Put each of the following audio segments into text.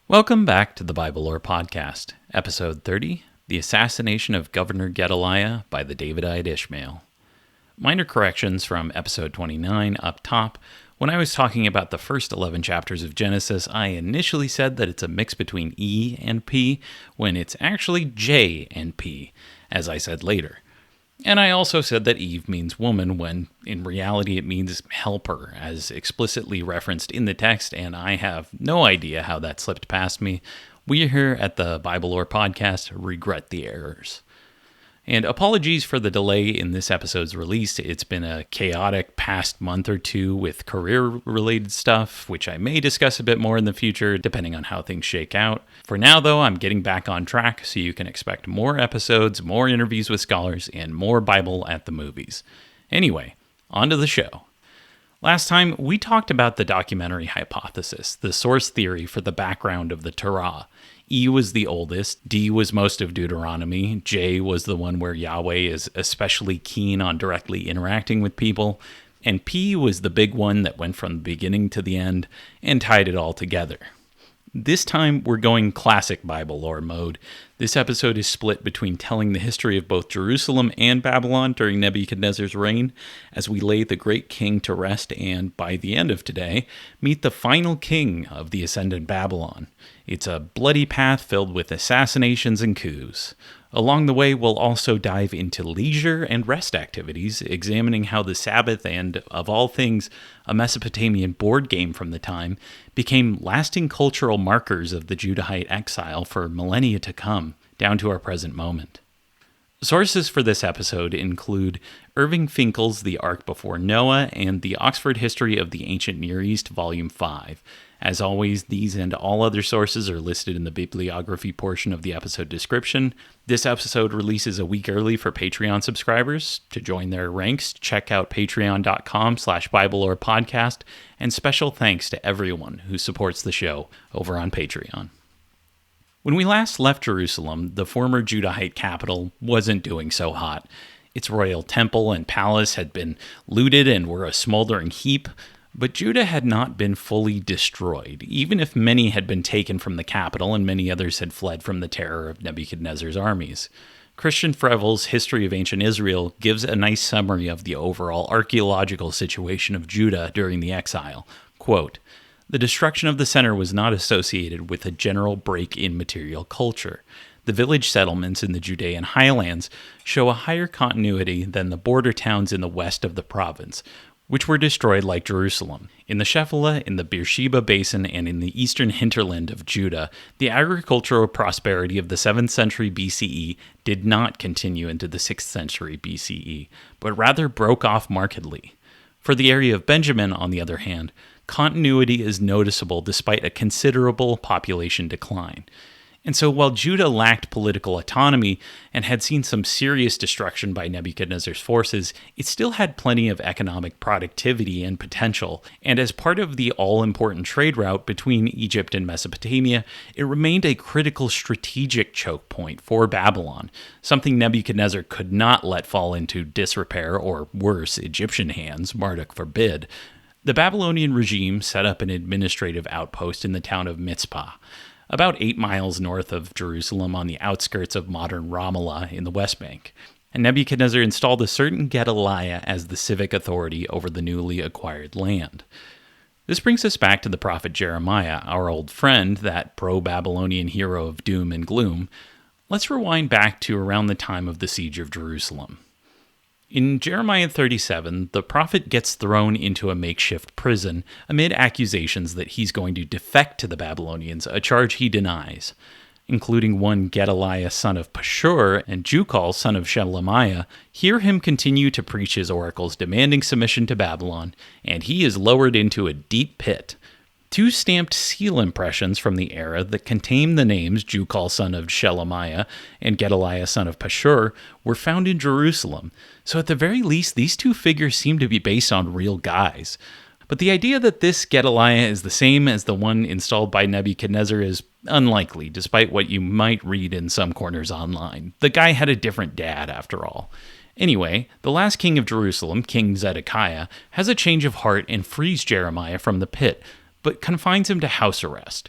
Welcome back to the Bible Lore Podcast, Episode 30, The Assassination of Governor Gedaliah by the Davidide Ishmael. Minor corrections from Episode 29 up top. When I was talking about the first 11 chapters of Genesis, I initially said that it's a mix between E and P, when it's actually J and P, as I said later. And I also said that Eve means woman, when in reality it means helper, as explicitly referenced in the text, and I have no idea how that slipped past me. We here at the Bible Lore Podcast regret the errors. And apologies for the delay in this episode's release. It's been a chaotic past month or two with career-related stuff, which I may discuss a bit more in the future, depending on how things shake out. For now, though, I'm getting back on track, so you can expect more episodes, more interviews with scholars, and more Bible at the movies. Anyway, on to the show. Last time, we talked about the documentary hypothesis, the source theory for the background of the Torah. E was the oldest, D was most of Deuteronomy, J was the one where Yahweh is especially keen on directly interacting with people, and P was the big one that went from the beginning to the end and tied it all together. This time, we're going classic Bible lore mode. This episode is split between telling the history of both Jerusalem and Babylon during Nebuchadnezzar's reign, as we lay the great king to rest and, by the end of today, meet the final king of the ascended Babylon. It's a bloody path filled with assassinations and coups. Along the way, we'll also dive into leisure and rest activities, examining how the Sabbath and, of all things, a Mesopotamian board game from the time, became lasting cultural markers of the Judahite exile for millennia to come, down to our present moment. Sources for this episode include Irving Finkel's The Ark Before Noah and the Oxford History of the Ancient Near East, Volume 5. As always, these and all other sources are listed in the Bibliography portion of the episode description. This episode releases a week early for Patreon subscribers. To join their ranks, check out patreon.com/BibleLorePodcast, and special thanks to everyone who supports the show over on Patreon. When we last left Jerusalem, the former Judahite capital wasn't doing so hot. Its royal temple and palace had been looted and were a smoldering heap. But Judah had not been fully destroyed, even if many had been taken from the capital and many others had fled from the terror of Nebuchadnezzar's armies. Christian Frevel's History of Ancient Israel gives a nice summary of the overall archaeological situation of Judah during the exile. Quote, "The destruction of the center was not associated with a general break in material culture. The village settlements in the Judean highlands show a higher continuity than the border towns in the west of the province, which were destroyed like Jerusalem. In the Shephelah, in the Beersheba Basin, and in the eastern hinterland of Judah, the agricultural prosperity of the 7th century BCE did not continue into the 6th century BCE, but rather broke off markedly. For the area of Benjamin, on the other hand, continuity is noticeable despite a considerable population decline. And so while Judah lacked political autonomy and had seen some serious destruction by Nebuchadnezzar's forces, it still had plenty of economic productivity and potential, and as part of the all-important trade route between Egypt and Mesopotamia, it remained a critical strategic choke point for Babylon, something Nebuchadnezzar could not let fall into disrepair or, worse, Egyptian hands, Marduk forbid. The Babylonian regime set up an administrative outpost in the town of Mitzpah, about 8 miles north of Jerusalem on the outskirts of modern Ramallah in the West Bank. And Nebuchadnezzar installed a certain Gedaliah as the civic authority over the newly acquired land. This brings us back to the prophet Jeremiah, our old friend, that pro-Babylonian hero of doom and gloom. Let's rewind back to around the time of the siege of Jerusalem. In Jeremiah 37, the prophet gets thrown into a makeshift prison amid accusations that he's going to defect to the Babylonians, a charge he denies, including one Gedaliah son of Pashur and Jukal son of Shelemiah, hear him continue to preach his oracles demanding submission to Babylon, and he is lowered into a deep pit. 2 stamped seal impressions from the era that contain the names Jukal son of Shelemiah and Gedaliah son of Pashur were found in Jerusalem, so at the very least these 2 figures seem to be based on real guys. But the idea that this Gedaliah is the same as the one installed by Nebuchadnezzar is unlikely, despite what you might read in some corners online. The guy had a different dad, after all. Anyway, the last king of Jerusalem, King Zedekiah, has a change of heart and frees Jeremiah from the pit, but confines him to house arrest.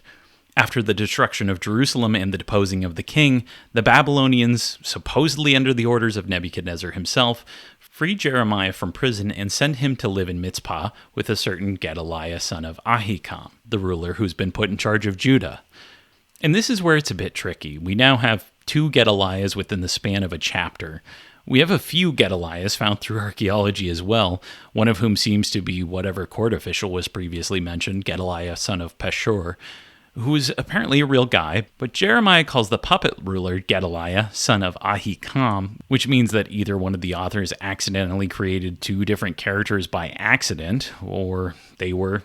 After the destruction of Jerusalem and the deposing of the king, the Babylonians, supposedly under the orders of Nebuchadnezzar himself, freed Jeremiah from prison and sent him to live in Mitzpah with a certain Gedaliah, son of Ahikam, the ruler who's been put in charge of Judah. And this is where it's a bit tricky. We now have 2 Gedaliahs within the span of a chapter. We have a few Gedaliahs found through archaeology as well, one of whom seems to be whatever court official was previously mentioned, Gedaliah, son of Pashur, who is apparently a real guy, but Jeremiah calls the puppet ruler Gedaliah, son of Ahikam, which means that either one of the authors accidentally created 2 different characters by accident, or they were,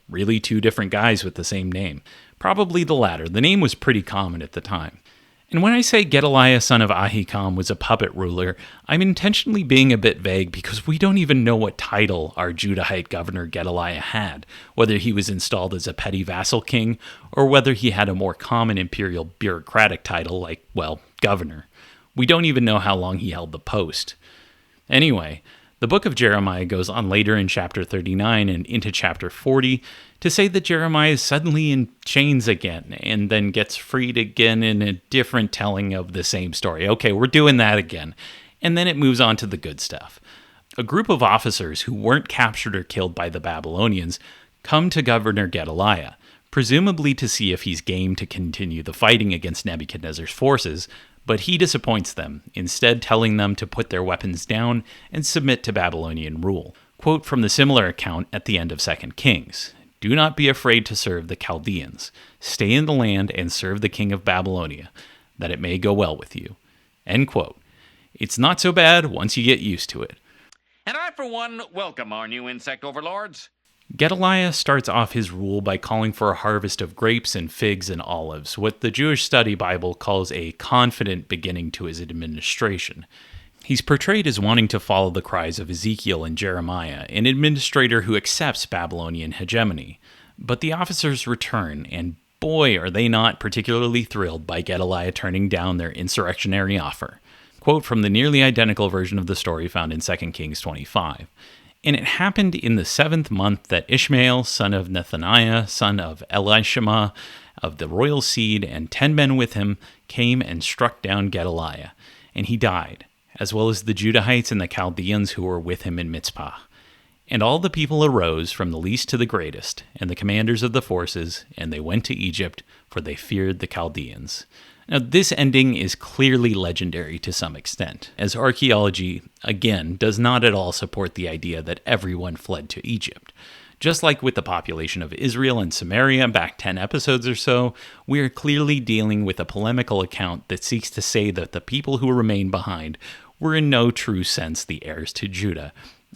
really 2 different guys with the same name. Probably the latter. The name was pretty common at the time. And when I say Gedaliah, son of Ahikam, was a puppet ruler, I'm intentionally being a bit vague because we don't even know what title our Judahite governor Gedaliah had, whether he was installed as a petty vassal king, or whether he had a more common imperial bureaucratic title like, governor. We don't even know how long he held the post. Anyway, the book of Jeremiah goes on later in chapter 39 and into chapter 40 to say that Jeremiah is suddenly in chains again and then gets freed again in a different telling of the same story. Okay, we're doing that again. And then it moves on to the good stuff. A group of officers who weren't captured or killed by the Babylonians come to Governor Gedaliah, presumably to see if he's game to continue the fighting against Nebuchadnezzar's forces, but he disappoints them, instead telling them to put their weapons down and submit to Babylonian rule. Quote from the similar account at the end of 2 Kings. Do not be afraid to serve the Chaldeans. Stay in the land and serve the king of Babylonia, that it may go well with you. End quote. It's not so bad once you get used to it. And I, for one, welcome our new insect overlords. Gedaliah starts off his rule by calling for a harvest of grapes and figs and olives, what the Jewish Study Bible calls a confident beginning to his administration. He's portrayed as wanting to follow the cries of Ezekiel and Jeremiah, an administrator who accepts Babylonian hegemony. But the officers return, and boy, are they not particularly thrilled by Gedaliah turning down their insurrectionary offer. Quote from the nearly identical version of the story found in 2 Kings 25. And it happened in the 7th month that Ishmael, son of Nethaniah, son of Elishama, of the royal seed, and 10 men with him, came and struck down Gedaliah, and he died, as well as the Judahites and the Chaldeans who were with him in Mitzpah. And all the people arose from the least to the greatest, and the commanders of the forces, and they went to Egypt, for they feared the Chaldeans. Now, this ending is clearly legendary to some extent, as archaeology, again, does not at all support the idea that everyone fled to Egypt. Just like with the population of Israel and Samaria back 10 episodes or so, we are clearly dealing with a polemical account that seeks to say that the people who remained behind were in no true sense the heirs to Judah.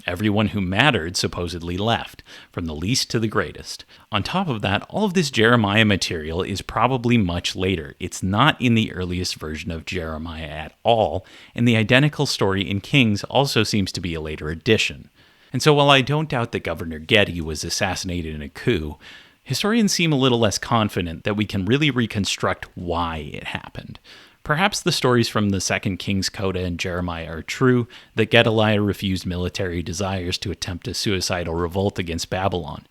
Everyone who mattered supposedly left, from the least to the greatest. On top of that, all of this Jeremiah material is probably much later. It's not in the earliest version of Jeremiah at all, and the identical story in Kings also seems to be a later addition. And so while I don't doubt that Governor Geddy was assassinated in a coup, historians seem a little less confident that we can really reconstruct why it happened. Perhaps the stories from the 2 Kings coda and Jeremiah are true, that Gedaliah refused military desires to attempt a suicidal revolt against Babylon.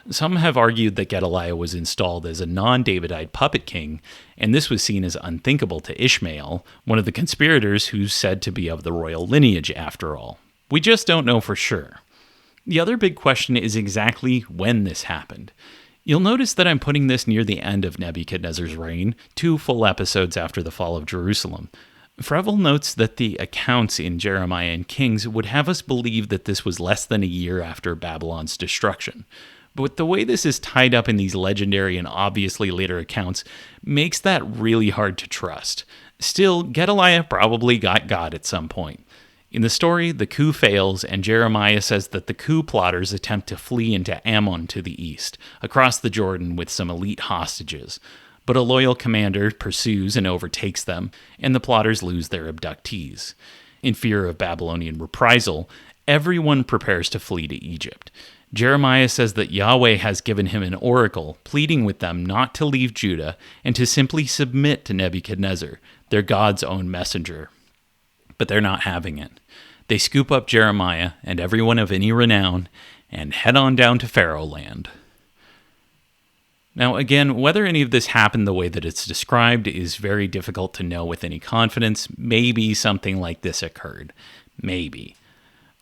Some have argued that Gedaliah was installed as a non-Davidide puppet king, and this was seen as unthinkable to Ishmael, one of the conspirators who's said to be of the royal lineage after all. We just don't know for sure. The other big question is exactly when this happened. You'll notice that I'm putting this near the end of Nebuchadnezzar's reign, 2 full episodes after the fall of Jerusalem. Frevel notes that the accounts in Jeremiah and Kings would have us believe that this was less than a year after Babylon's destruction. But the way this is tied up in these legendary and obviously later accounts makes that really hard to trust. Still, Gedaliah probably got God at some point. In the story, the coup fails, and Jeremiah says that the coup plotters attempt to flee into Ammon to the east, across the Jordan with some elite hostages. But a loyal commander pursues and overtakes them, and the plotters lose their abductees. In fear of Babylonian reprisal, everyone prepares to flee to Egypt. Jeremiah says that Yahweh has given him an oracle, pleading with them not to leave Judah and to simply submit to Nebuchadnezzar, their God's own messenger. But they're not having it. They scoop up Jeremiah and everyone of any renown and head on down to Pharaoh land. Now, again, whether any of this happened the way that it's described is very difficult to know with any confidence. Maybe something like this occurred. Maybe.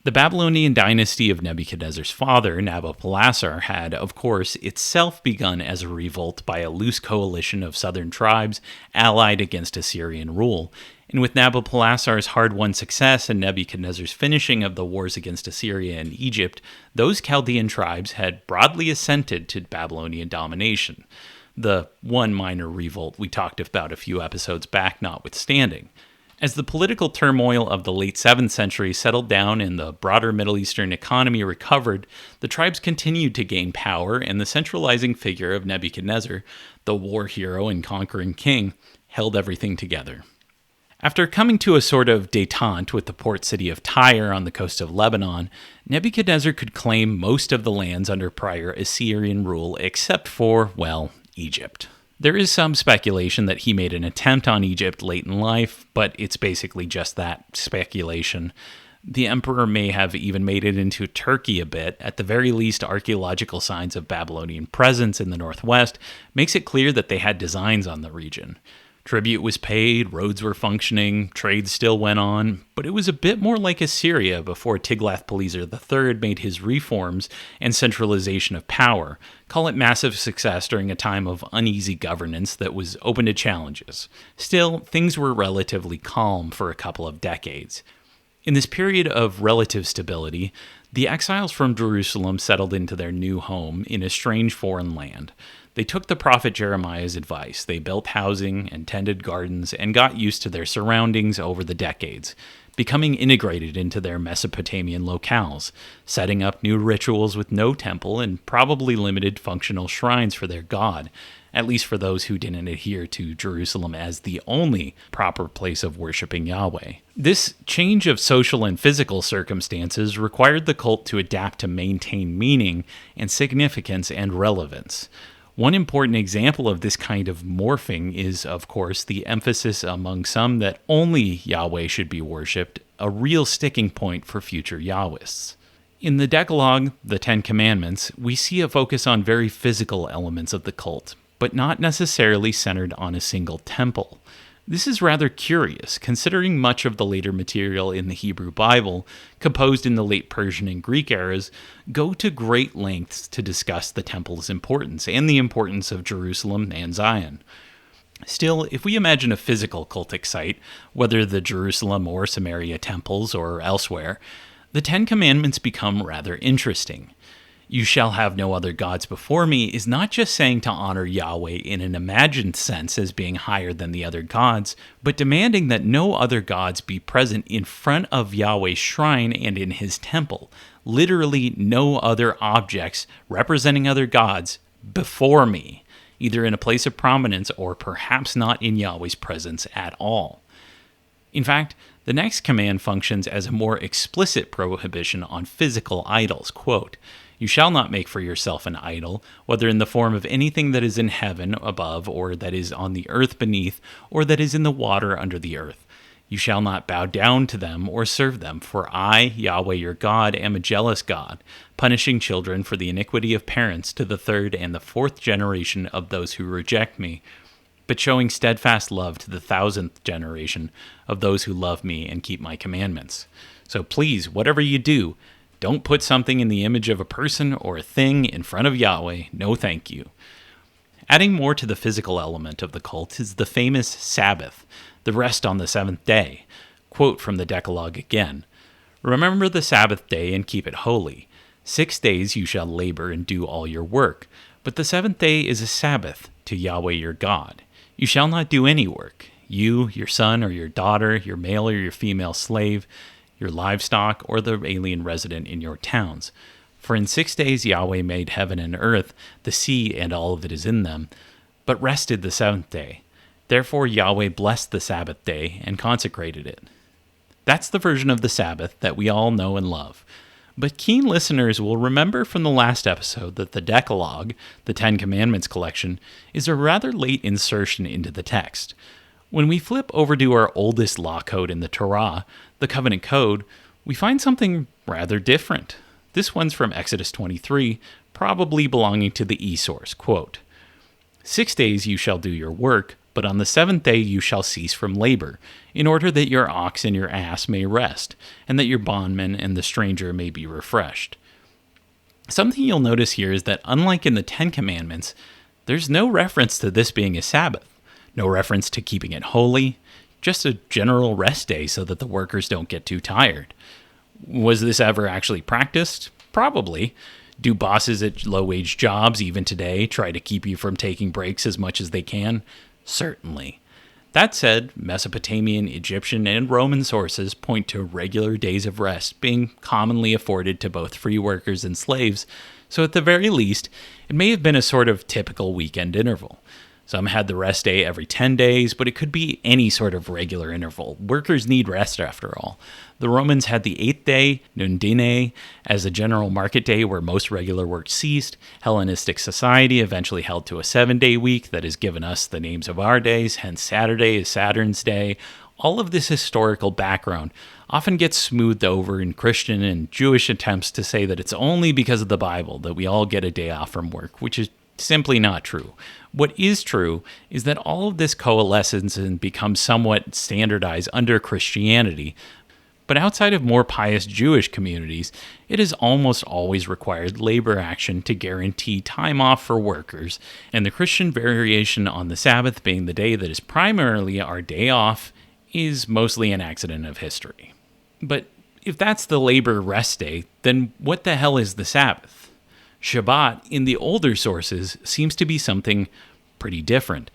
The Babylonian dynasty of Nebuchadnezzar's father, Nabopolassar, had, of course, itself begun as a revolt by a loose coalition of southern tribes allied against Assyrian rule. And with Nabopolassar's hard-won success and Nebuchadnezzar's finishing of the wars against Assyria and Egypt, those Chaldean tribes had broadly assented to Babylonian domination, the one minor revolt we talked about a few episodes back notwithstanding. As the political turmoil of the late 7th century settled down and the broader Middle Eastern economy recovered, the tribes continued to gain power, and the centralizing figure of Nebuchadnezzar, the war hero and conquering king, held everything together. After coming to a sort of détente with the port city of Tyre on the coast of Lebanon, Nebuchadnezzar could claim most of the lands under prior Assyrian rule except for, well, Egypt. There is some speculation that he made an attempt on Egypt late in life, but it's basically just that, speculation. The emperor may have even made it into Turkey a bit. At the very least, archaeological signs of Babylonian presence in the northwest makes it clear that they had designs on the region. Tribute was paid, roads were functioning, trade still went on, but it was a bit more like Assyria before Tiglath-Pileser III made his reforms and centralization of power. Call it massive success during a time of uneasy governance that was open to challenges. Still, things were relatively calm for a couple of decades. In this period of relative stability, the exiles from Jerusalem settled into their new home in a strange foreign land. They took the prophet Jeremiah's advice. They built housing and tended gardens and got used to their surroundings over the decades, becoming integrated into their Mesopotamian locales, setting up new rituals with no temple and probably limited functional shrines for their god, at least for those who didn't adhere to Jerusalem as the only proper place of worshiping Yahweh. This change of social and physical circumstances required the cult to adapt to maintain meaning and significance and relevance. One important example of this kind of morphing is, of course, the emphasis among some that only Yahweh should be worshipped, a real sticking point for future Yahwists. In the Decalogue, the Ten Commandments, we see a focus on very physical elements of the cult, but not necessarily centered on a single temple. This is rather curious, considering much of the later material in the Hebrew Bible, composed in the late Persian and Greek eras, go to great lengths to discuss the temple's importance and the importance of Jerusalem and Zion. Still, if we imagine a physical cultic site, whether the Jerusalem or Samaria temples or elsewhere, the Ten Commandments become rather interesting. "You shall have no other gods before me" is not just saying to honor Yahweh in an imagined sense as being higher than the other gods, but demanding that no other gods be present in front of Yahweh's shrine and in his temple. Literally no other objects representing other gods before me, either in a place of prominence or perhaps not in Yahweh's presence at all. In fact, the next command functions as a more explicit prohibition on physical idols. Quote, "You shall not make for yourself an idol, whether in the form of anything that is in heaven above, or that is on the earth beneath, or that is in the water under the earth. You shall not bow down to them or serve them, for I, Yahweh your God, am a jealous God, punishing children for the iniquity of parents to the 3rd and the 4th generation of those who reject me, but showing steadfast love to the 1000th generation of those who love me and keep my commandments. So please, whatever you do, don't put something in the image of a person or a thing in front of Yahweh. No thank you." Adding more to the physical element of the cult is the famous Sabbath, the rest on the 7th day. Quote from the Decalogue again, "Remember the Sabbath day and keep it holy. 6 days you shall labor and do all your work, but the 7th day is a Sabbath to Yahweh your God. You shall not do any work, you, your son or your daughter, your male or your female slave, your livestock, or the alien resident in your towns. For in 6 days Yahweh made heaven and earth, the sea and all that is in them, but rested the 7th day. Therefore Yahweh blessed the Sabbath day and consecrated it." That's the version of the Sabbath that we all know and love. But keen listeners will remember from the last episode that the Decalogue, the Ten Commandments collection, is a rather late insertion into the text. When we flip over to our oldest law code in the Torah, the Covenant Code, we find something rather different. This one's from Exodus 23, probably belonging to the E-source. Quote, 6 days you shall do your work, but on the 7th day you shall cease from labor, in order that your ox and your ass may rest, and that your bondman and the stranger may be refreshed. Something you'll notice here is that unlike in the Ten Commandments, there's no reference to this being a Sabbath, no reference to keeping it holy, just a general rest day so that the workers don't get too tired. Was this ever actually practiced? Probably. Do bosses at low-wage jobs, even today, try to keep you from taking breaks as much as they can? Certainly. That said, Mesopotamian, Egyptian, and Roman sources point to regular days of rest being commonly afforded to both free workers and slaves, so at the very least, it may have been a sort of typical weekend interval. Some had the rest day every 10 days, but it could be any sort of regular interval. Workers need rest after all. The Romans had the 8th day, Nundine, as a general market day where most regular work ceased. Hellenistic society eventually held to a 7-day week that has given us the names of our days, hence Saturday is Saturn's day. All of this historical background often gets smoothed over in Christian and Jewish attempts to say that it's only because of the Bible that we all get a day off from work, which is simply not true. What is true is that all of this coalesces and becomes somewhat standardized under Christianity, but outside of more pious Jewish communities, it has almost always required labor action to guarantee time off for workers, and the Christian variation on the Sabbath being the day that is primarily our day off is mostly an accident of history. But if that's the labor rest day, then what the hell is the Sabbath? Shabbat, in the older sources, seems to be something pretty different.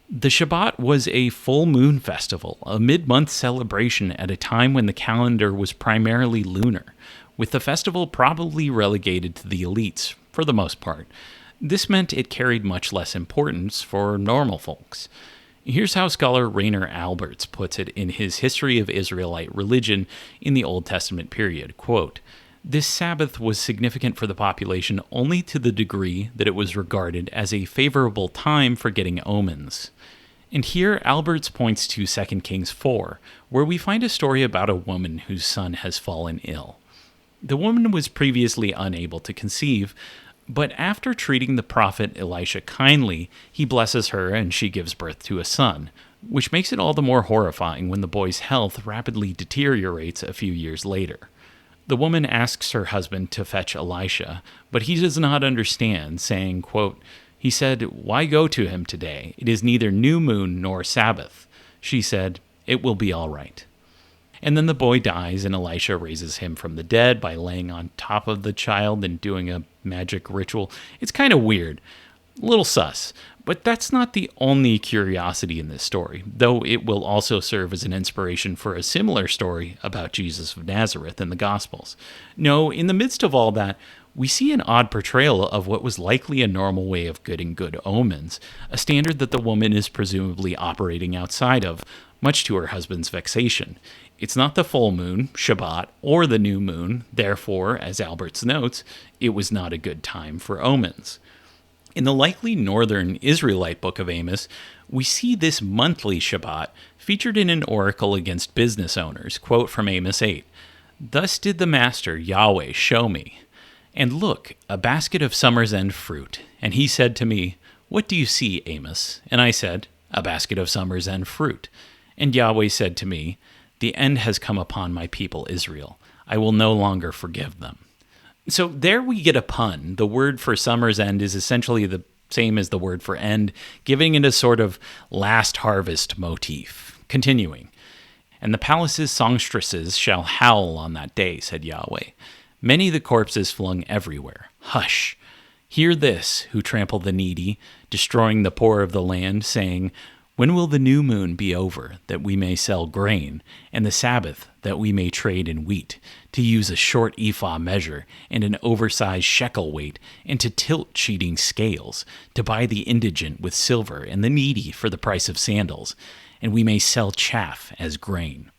The Shabbat was a full moon festival, a mid-month celebration at a time when the calendar was primarily lunar, with the festival probably relegated to the elites, for the most part. This meant it carried much less importance for normal folks. Here's how scholar Rainer Alberts puts it in his History of Israelite Religion in the Old Testament period, quote, "This Sabbath was significant for the population only to the degree that it was regarded as a favorable time for getting omens." And here Alberts points to 2 Kings 4, where we find a story about a woman whose son has fallen ill. The woman was previously unable to conceive, but after treating the prophet Elisha kindly, he blesses her and she gives birth to a son, which makes it all the more horrifying when the boy's health rapidly deteriorates a few years later. The woman asks her husband to fetch Elisha, but he does not understand, saying, quote, "He said, 'Why go to him today? It is neither new moon nor Sabbath.' She said, 'It will be all right.'" And then the boy dies, and Elisha raises him from the dead by laying on top of the child and doing a magic ritual. It's kind of weird. A little sus. But that's not the only curiosity in this story, though it will also serve as an inspiration for a similar story about Jesus of Nazareth in the Gospels. No, in the midst of all that, we see an odd portrayal of what was likely a normal way of getting good omens, a standard that the woman is presumably operating outside of, much to her husband's vexation. It's not the full moon, Shabbat, or the new moon, therefore, as Alberts notes, it was not a good time for omens. In the likely northern Israelite book of Amos, we see this monthly Shabbat featured in an oracle against business owners. Quote from Amos 8, "Thus did the master, Yahweh, show me. And look, a basket of summer's end fruit. And he said to me, 'What do you see, Amos?' And I said, 'A basket of summer's end fruit.' And Yahweh said to me, 'The end has come upon my people Israel. I will no longer forgive them.'" So there we get a pun. The word for summer's end is essentially the same as the word for end, giving it a sort of last harvest motif. Continuing, "And the palace's songstresses shall howl on that day, said Yahweh. Many the corpses flung everywhere. Hush! Hear this, who trample the needy, destroying the poor of the land, saying, 'When will the new moon be over, that we may sell grain, and the Sabbath, that we may trade in wheat, to use a short ephah measure, and an oversized shekel weight, and to tilt cheating scales, to buy the indigent with silver, and the needy for the price of sandals, and we may sell chaff as grain?'"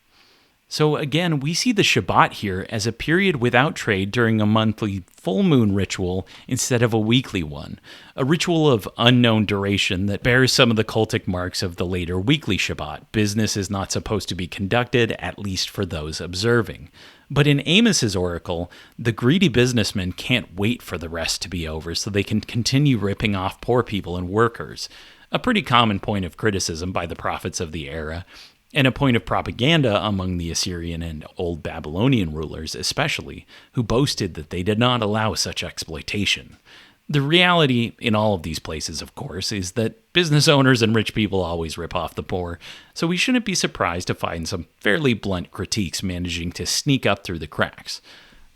So again, we see the Shabbat here as a period without trade during a monthly full moon ritual instead of a weekly one, a ritual of unknown duration that bears some of the cultic marks of the later weekly Shabbat. Business is not supposed to be conducted, at least for those observing. But in Amos's oracle, the greedy businessmen can't wait for the rest to be over so they can continue ripping off poor people and workers, a pretty common point of criticism by the prophets of the era, and a point of propaganda among the Assyrian and Old Babylonian rulers especially, who boasted that they did not allow such exploitation. The reality in all of these places, of course, is that business owners and rich people always rip off the poor, so we shouldn't be surprised to find some fairly blunt critiques managing to sneak up through the cracks.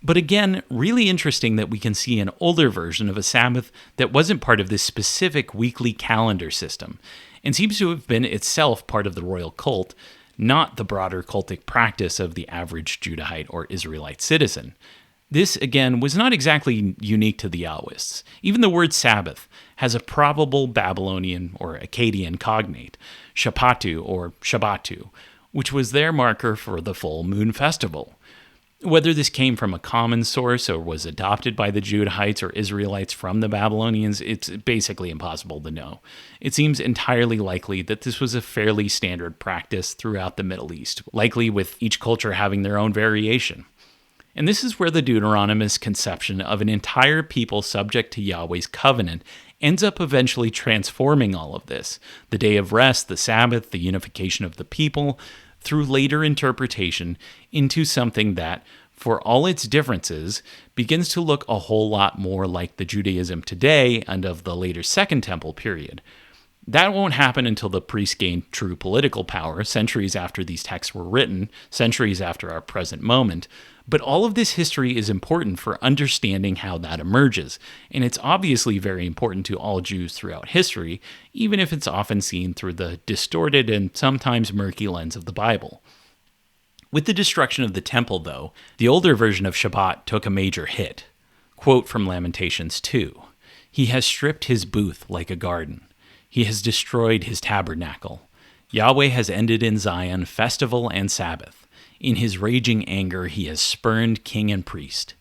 But again, really interesting that we can see an older version of a Sabbath that wasn't part of this specific weekly calendar system, and seems to have been itself part of the royal cult, not the broader cultic practice of the average Judahite or Israelite citizen. This, again, was not exactly unique to the Yahwists. Even the word Sabbath has a probable Babylonian or Akkadian cognate, Shapatu or Shabbatu, which was their marker for the full moon festival. Whether this came from a common source or was adopted by the Judahites or Israelites from the Babylonians, it's basically impossible to know. It seems entirely likely that this was a fairly standard practice throughout the Middle East, likely with each culture having their own variation. And this is where the Deuteronomist conception of an entire people subject to Yahweh's covenant ends up eventually transforming all of this. The day of rest, the Sabbath, the unification of the people, through later interpretation into something that, for all its differences, begins to look a whole lot more like the Judaism today and of the later Second Temple period. That won't happen until the priests gain true political power, centuries after these texts were written, centuries after our present moment. But all of this history is important for understanding how that emerges, and it's obviously very important to all Jews throughout history, even if it's often seen through the distorted and sometimes murky lens of the Bible. With the destruction of the temple, though, the older version of Shabbat took a major hit. Quote from Lamentations 2, "He has stripped his booth like a garden. He has destroyed his tabernacle. Yahweh has ended in Zion festival and Sabbath. In his raging anger, he has spurned king and priest."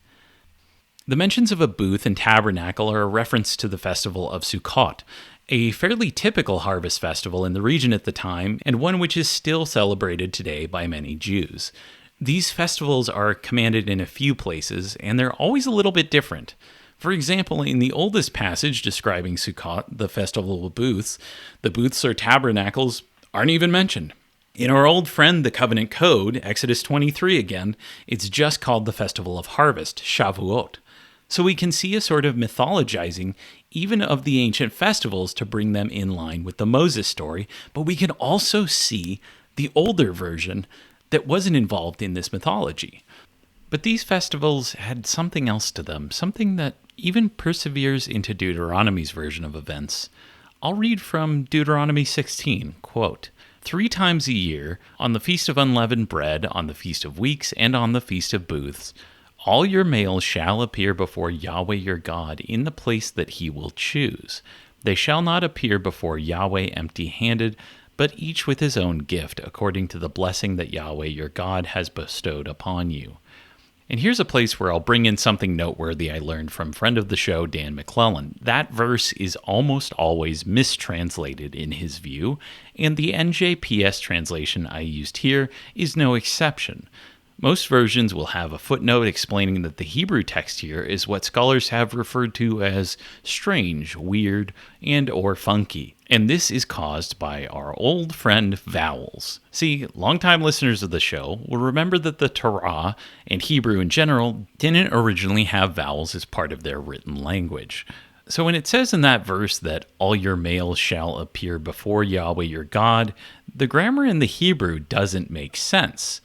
The mentions of a booth and tabernacle are a reference to the festival of Sukkot, a fairly typical harvest festival in the region at the time, and one which is still celebrated today by many Jews. These festivals are commanded in a few places, and they're always a little bit different. For example, in the oldest passage describing Sukkot, the festival of booths, the booths or tabernacles aren't even mentioned. In our old friend, the Covenant Code, Exodus 23 again, it's just called the Festival of Harvest, Shavuot. So we can see a sort of mythologizing even of the ancient festivals to bring them in line with the Moses story, but we can also see the older version that wasn't involved in this mythology. But these festivals had something else to them, something that even perseveres into Deuteronomy's version of events. I'll read from Deuteronomy 16, quote, "3 times a year, on the Feast of Unleavened Bread, on the Feast of Weeks, and on the Feast of Booths, all your males shall appear before Yahweh your God in the place that he will choose. They shall not appear before Yahweh empty-handed, but each with his own gift, according to the blessing that Yahweh your God has bestowed upon you." And here's a place where I'll bring in something noteworthy I learned from friend of the show, Dan McClellan. That verse is almost always mistranslated in his view, and the NJPS translation I used here is no exception. Most versions will have a footnote explaining that the Hebrew text here is what scholars have referred to as strange, weird, and or funky. And this is caused by our old friend vowels. See, longtime listeners of the show will remember that the Torah, and Hebrew in general, didn't originally have vowels as part of their written language. So when it says in that verse that all your males shall appear before Yahweh your God, the grammar in the Hebrew doesn't make sense.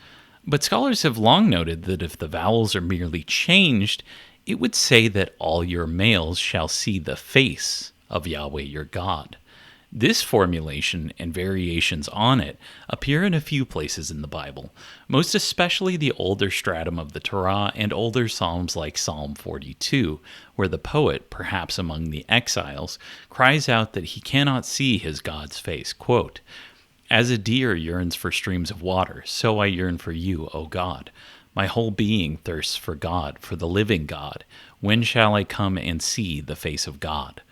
But scholars have long noted that if the vowels are merely changed, it would say that all your males shall see the face of Yahweh your God. This formulation and variations on it appear in a few places in the Bible, most especially the older stratum of the Torah and older psalms like Psalm 42, where the poet, perhaps among the exiles, cries out that he cannot see his God's face. Quote, "As a deer yearns for streams of water, so I yearn for you, O God. My whole being thirsts for God, for the living God. When shall I come and see the face of God?"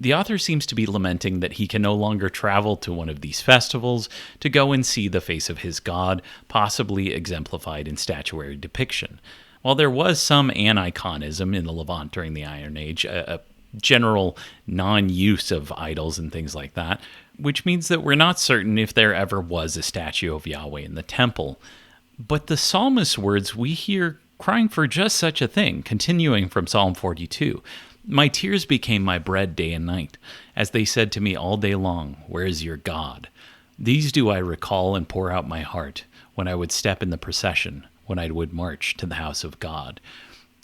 The author seems to be lamenting that he can no longer travel to one of these festivals to go and see the face of his god, possibly exemplified in statuary depiction. While there was some aniconism in the Levant during the Iron Age, a general non-use of idols and things like that, which means that we're not certain if there ever was a statue of Yahweh in the temple. But the psalmist's words we hear crying for just such a thing, continuing from Psalm 42. My tears became my bread day and night, as they said to me all day long, where is your God? These do I recall and pour out my heart, when I would step in the procession, when I would march to the house of God.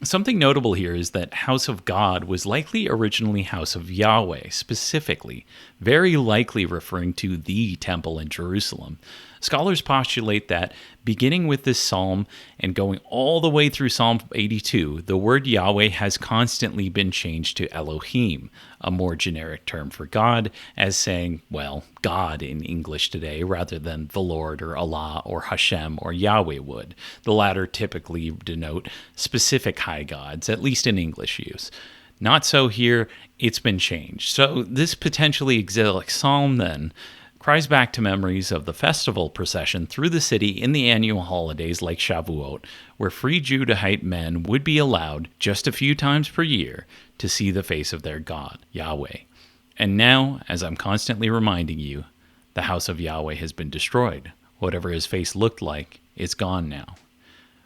Something notable here is that House of God was likely originally House of Yahweh, specifically, very likely referring to the temple in Jerusalem. Scholars postulate that, beginning with this psalm and going all the way through Psalm 82, the word Yahweh has constantly been changed to Elohim, a more generic term for God, as saying, well, God in English today, rather than the Lord or Allah or Hashem or Yahweh would. The latter typically denote specific high gods, at least in English use. Not so here, it's been changed. So this potentially exilic psalm then cries back to memories of the festival procession through the city in the annual holidays like Shavuot, where free Judahite men would be allowed, just a few times per year, to see the face of their God, Yahweh. And now, as I'm constantly reminding you, the house of Yahweh has been destroyed. Whatever his face looked like, it's gone now.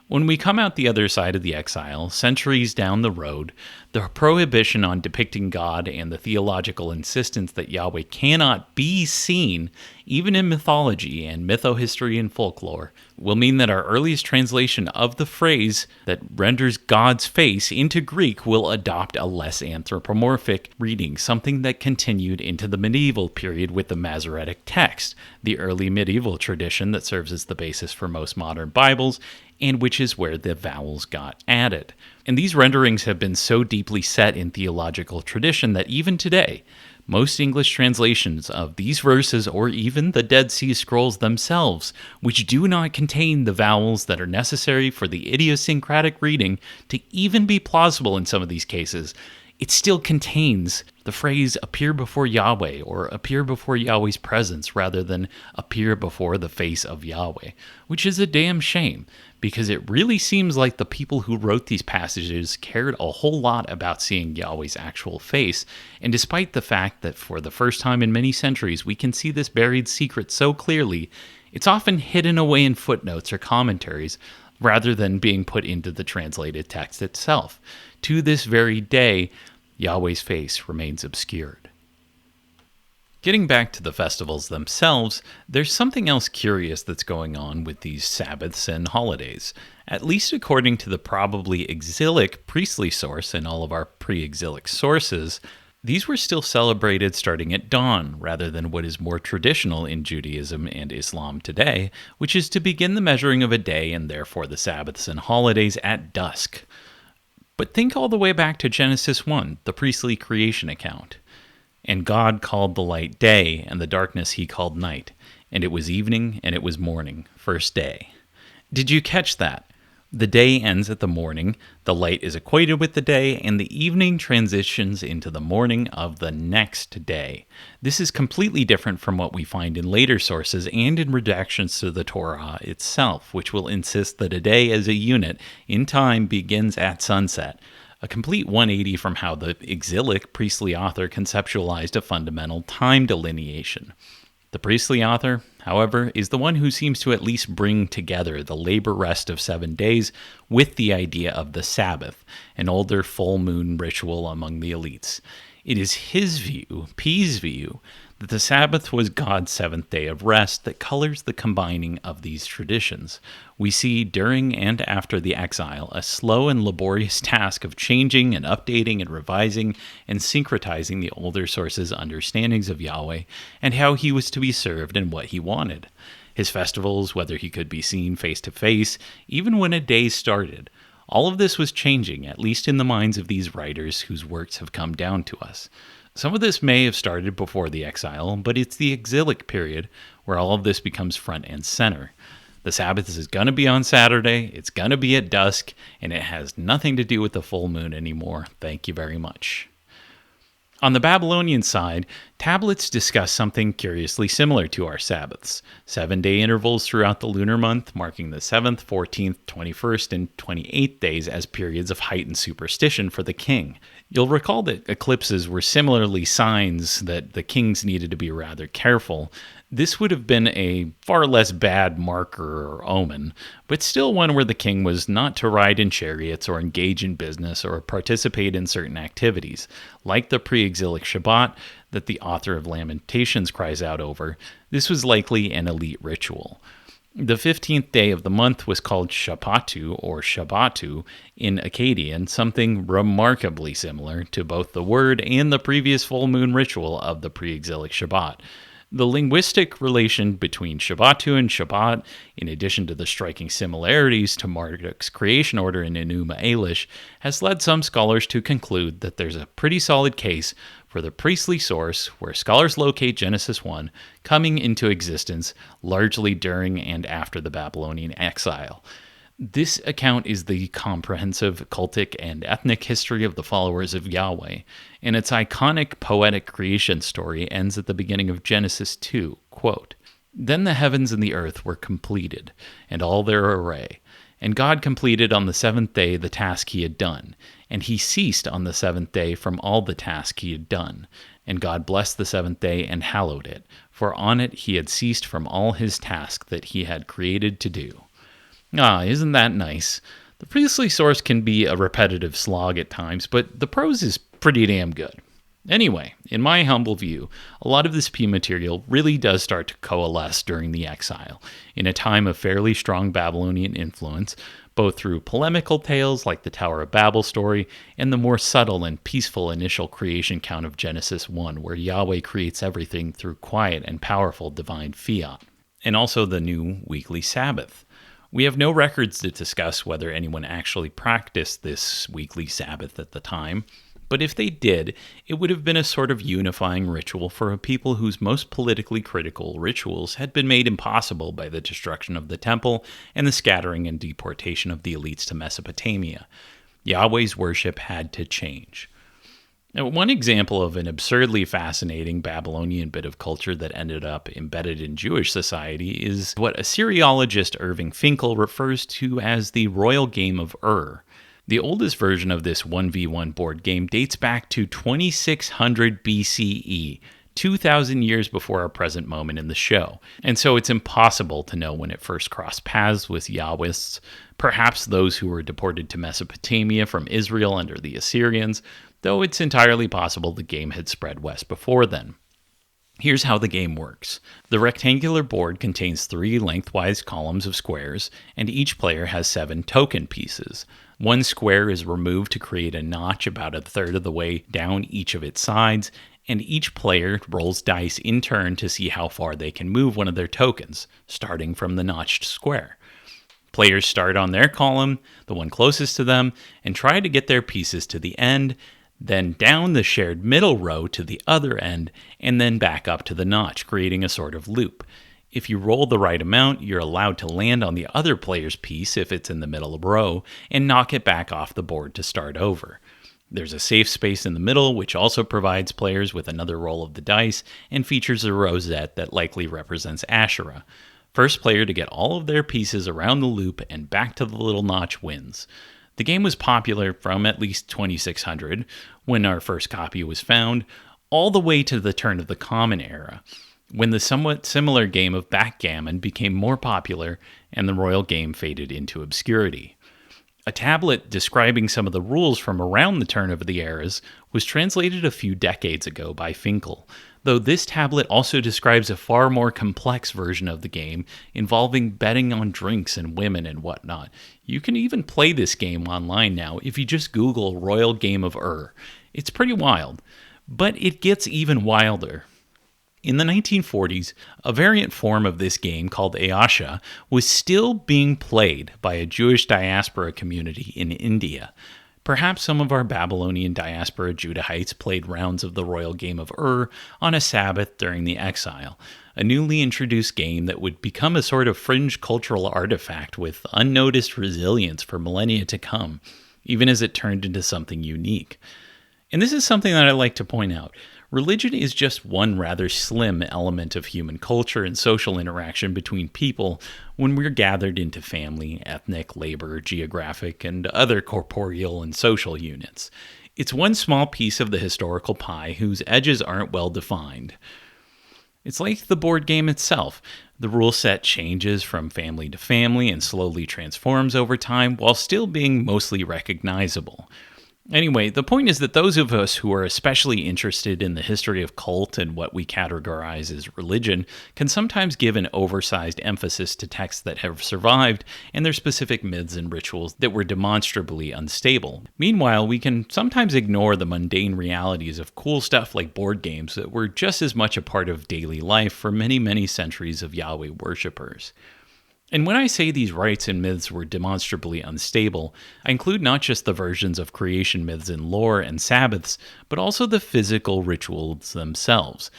When we come out the other side of the exile, centuries down the road, the prohibition on depicting God and the theological insistence that Yahweh cannot be seen, even in mythology and mythohistory and folklore, will mean that our earliest translation of the phrase that renders God's face into Greek will adopt a less anthropomorphic reading, something that continued into the medieval period with the Masoretic text, the early medieval tradition that serves as the basis for most modern Bibles, and which is where the vowels got added. And these renderings have been so deeply set in theological tradition that even today, most English translations of these verses, or even the Dead Sea Scrolls themselves, which do not contain the vowels that are necessary for the idiosyncratic reading to even be plausible in some of these cases, it still contains the phrase appear before Yahweh or appear before Yahweh's presence rather than appear before the face of Yahweh, which is a damn shame because it really seems like the people who wrote these passages cared a whole lot about seeing Yahweh's actual face. And despite the fact that for the first time in many centuries we can see this buried secret so clearly, it's often hidden away in footnotes or commentaries rather than being put into the translated text itself. To this very day, Yahweh's face remains obscured. Getting back to the festivals themselves, there's something else curious that's going on with these Sabbaths and holidays. At least according to the probably exilic priestly source and all of our pre-exilic sources, these were still celebrated starting at dawn, rather than what is more traditional in Judaism and Islam today, which is to begin the measuring of a day and therefore the Sabbaths and holidays at dusk. But think all the way back to Genesis 1, the priestly creation account. And God called the light day, and the darkness he called night. And it was evening, and it was morning, first day. Did you catch that? The day ends at the morning, the light is equated with the day, and the evening transitions into the morning of the next day. This is completely different from what we find in later sources and in redactions to the Torah itself, which will insist that a day as a unit in time begins at sunset. A complete 180 from how the exilic priestly author conceptualized a fundamental time delineation. The priestly author, however, is the one who seems to at least bring together the labor rest of 7 days with the idea of the Sabbath, an older full moon ritual among the elites. It is his view, P's view, that the Sabbath was God's seventh day of rest that colors the combining of these traditions. We see during and after the exile a slow and laborious task of changing and updating and revising and syncretizing the older sources' understandings of Yahweh and how he was to be served and what he wanted. His festivals, whether he could be seen face to face, even when a day started. All of this was changing, at least in the minds of these writers whose works have come down to us. Some of this may have started before the exile, but it's the exilic period where all of this becomes front and center. The Sabbath is going to be on Saturday, it's going to be at dusk, and it has nothing to do with the full moon anymore. Thank you very much. On the Babylonian side, tablets discuss something curiously similar to our Sabbaths, 7-day intervals throughout the lunar month, marking the 7th, 14th, 21st, and 28th days as periods of heightened superstition for the king. You'll recall that eclipses were similarly signs that the kings needed to be rather careful. This would have been a far less bad marker or omen, but still one where the king was not to ride in chariots or engage in business or participate in certain activities. Like the pre-exilic Shabbat that the author of Lamentations cries out over, this was likely an elite ritual. The 15th day of the month was called Shabbatu or Shabbatu in Akkadian, something remarkably similar to both the word and the previous full moon ritual of the pre-exilic Shabbat. The linguistic relation between Shabbatu and Shabbat, in addition to the striking similarities to Marduk's creation order in Enuma Elish, has led some scholars to conclude that there's a pretty solid case for the priestly source where scholars locate Genesis 1 coming into existence largely during and after the Babylonian exile. This account is the comprehensive cultic and ethnic history of the followers of Yahweh, and its iconic poetic creation story ends at the beginning of Genesis 2, quote, "Then the heavens and the earth were completed, and all their array. And God completed on the 7th day the task he had done, and he ceased on the 7th day from all the task he had done. And God blessed the 7th day and hallowed it, for on it he had ceased from all his task that he had created to do." Ah, isn't that nice? The priestly source can be a repetitive slog at times, but the prose is pretty damn good. Anyway, in my humble view, a lot of this P material really does start to coalesce during the exile, in a time of fairly strong Babylonian influence, both through polemical tales like the Tower of Babel story and the more subtle and peaceful initial creation count of Genesis 1, where Yahweh creates everything through quiet and powerful divine fiat, and also the new weekly Sabbath. We have no records to discuss whether anyone actually practiced this weekly Sabbath at the time, but if they did, it would have been a sort of unifying ritual for a people whose most politically critical rituals had been made impossible by the destruction of the temple and the scattering and deportation of the elites to Mesopotamia. Yahweh's worship had to change. Now, one example of an absurdly fascinating Babylonian bit of culture that ended up embedded in Jewish society is what Assyriologist Irving Finkel refers to as the royal game of The oldest version of this 1v1 board game dates back to 2600 BCE, 2,000 years before our present moment in the show, and so it's impossible to know when it first crossed paths with Yahwists, perhaps those who were deported to Mesopotamia from Israel under the Assyrians, though it's entirely possible the game had spread west before then. Here's how the game works. The rectangular board contains 3 lengthwise columns of squares, and each player has 7 token pieces. One square is removed to create a notch about a third of the way down each of its sides, and each player rolls dice in turn to see how far they can move one of their tokens, starting from the notched square. Players start on their column, the one closest to them, and try to get their pieces to the end, then down the shared middle row to the other end, and then back up to the notch, creating a sort of loop. If you roll the right amount, you're allowed to land on the other player's piece if it's in the middle row, and knock it back off the board to start over. There's a safe space in the middle, which also provides players with another roll of the dice, and features a rosette that likely represents Asherah. First player to get all of their pieces around the loop and back to the little notch wins. The game was popular from at least 2600, when our first copy was found, all the way to the turn of the Common Era, when the somewhat similar game of backgammon became more popular and the royal game faded into obscurity. A tablet describing some of the rules from around the turn of the eras was translated a few decades ago by Finkel, though this tablet also describes a far more complex version of the game involving betting on drinks and women and whatnot. You can even play this game online now if you just Google Royal Game of It's pretty wild, but it gets even wilder. In the 1940s, a variant form of this game called Ayasha was still being played by a Jewish diaspora community in India. Perhaps some of our Babylonian diaspora Judahites played rounds of the royal game of on a Sabbath during the exile, a newly introduced game that would become a sort of fringe cultural artifact with unnoticed resilience for millennia to come, even as it turned into something unique. And this is something that I like to point out. Religion is just one rather slim element of human culture and social interaction between people when we're gathered into family, ethnic, labor, geographic, and other corporeal and social units. It's one small piece of the historical pie whose edges aren't well defined. It's like the board game itself. The rule set changes from family to family and slowly transforms over time while still being mostly recognizable. Anyway, the point is that those of us who are especially interested in the history of cult and what we categorize as religion can sometimes give an oversized emphasis to texts that have survived and their specific myths and rituals that were demonstrably unstable. Meanwhile, we can sometimes ignore the mundane realities of cool stuff like board games that were just as much a part of daily life for many, many centuries of Yahweh worshippers. And when I say these rites and myths were demonstrably unstable, I include not just the versions of creation myths in lore and Sabbaths, but also the physical rituals themselves.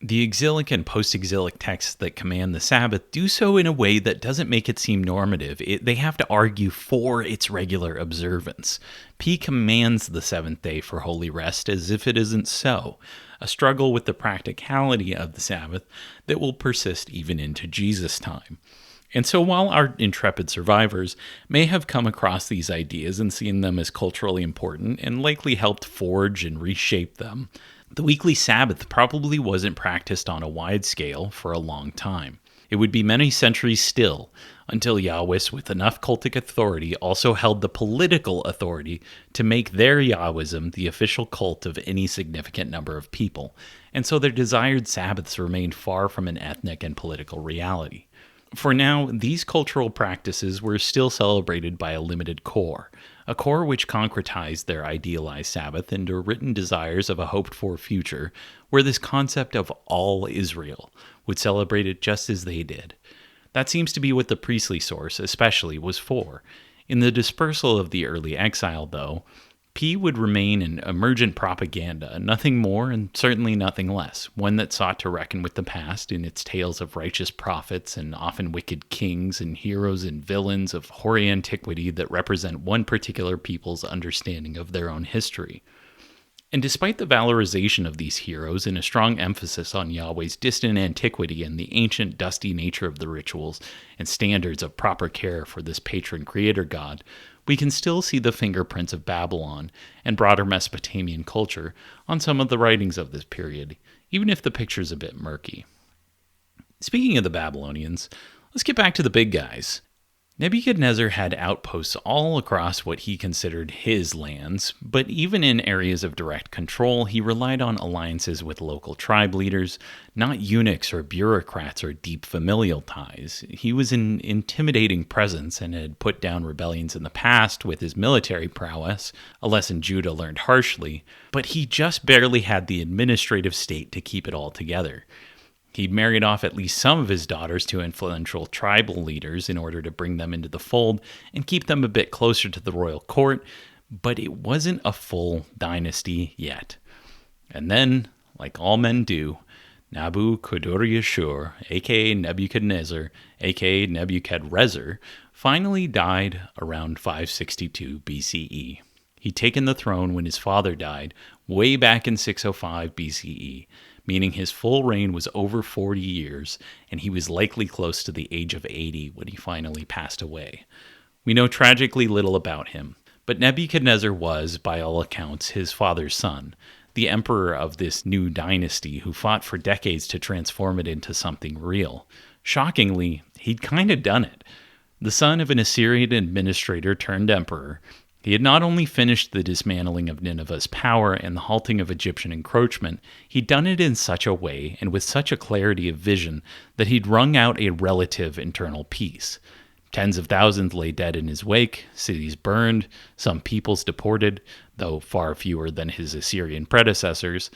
The exilic and post-exilic texts that command the Sabbath do so in a way that doesn't make it seem normative. They have to argue for its regular observance. P commands the seventh day for holy rest as if it isn't so, a struggle with the practicality of the Sabbath that will persist even into Jesus' time. And so while our intrepid survivors may have come across these ideas and seen them as culturally important and likely helped forge and reshape them, the weekly Sabbath probably wasn't practiced on a wide scale for a long time. It would be many centuries still until Yahwehs with enough cultic authority also held the political authority to make their Yahwism the official cult of any significant number of people, and so their desired Sabbaths remained far from an ethnic and political reality. For now, these cultural practices were still celebrated by a limited core, a core which concretized their idealized Sabbath into written desires of a hoped-for future where this concept of all Israel would celebrate it just as they did. That seems to be what the priestly source especially was for. In the dispersal of the early exile, though, P would remain an emergent propaganda, nothing more and certainly nothing less, one that sought to reckon with the past in its tales of righteous prophets and often wicked kings and heroes and villains of hoary antiquity that represent one particular people's understanding of their own history. And despite the valorization of these heroes and a strong emphasis on Yahweh's distant antiquity and the ancient dusty nature of the rituals and standards of proper care for this patron creator god, we can still see the fingerprints of Babylon and broader Mesopotamian culture on some of the writings of this period, even if the picture's a bit murky. Speaking of the Babylonians, let's get back to the big guys. Nebuchadnezzar had outposts all across what he considered his lands, but even in areas of direct control, he relied on alliances with local tribe leaders, not eunuchs or bureaucrats or deep familial ties. He was an intimidating presence and had put down rebellions in the past with his military prowess, a lesson Judah learned harshly, but he just barely had the administrative state to keep it all together. He'd married off at least some of his daughters to influential tribal leaders in order to bring them into the fold and keep them a bit closer to the royal court, but it wasn't a full dynasty yet. And then, like all men do, Nabuchodonosor, aka Nebuchadnezzar, aka Nebuchadrezzar, finally died around 562 BCE. He'd taken the throne when his father died, way back in 605 BCE, meaning his full reign was over 40 years, and he was likely close to the age of 80 when he finally passed away. We know tragically little about him, but Nebuchadnezzar was, by all accounts, his father's son, the emperor of this new dynasty who fought for decades to transform it into something real. Shockingly, he'd kind of done it. The son of an Assyrian administrator turned emperor, he had not only finished the dismantling of Nineveh's power and the halting of Egyptian encroachment, he'd done it in such a way and with such a clarity of vision that he'd wrung out a relative internal peace. Tens of thousands lay dead in his wake, cities burned, some peoples deported, though far fewer than his Assyrian predecessors.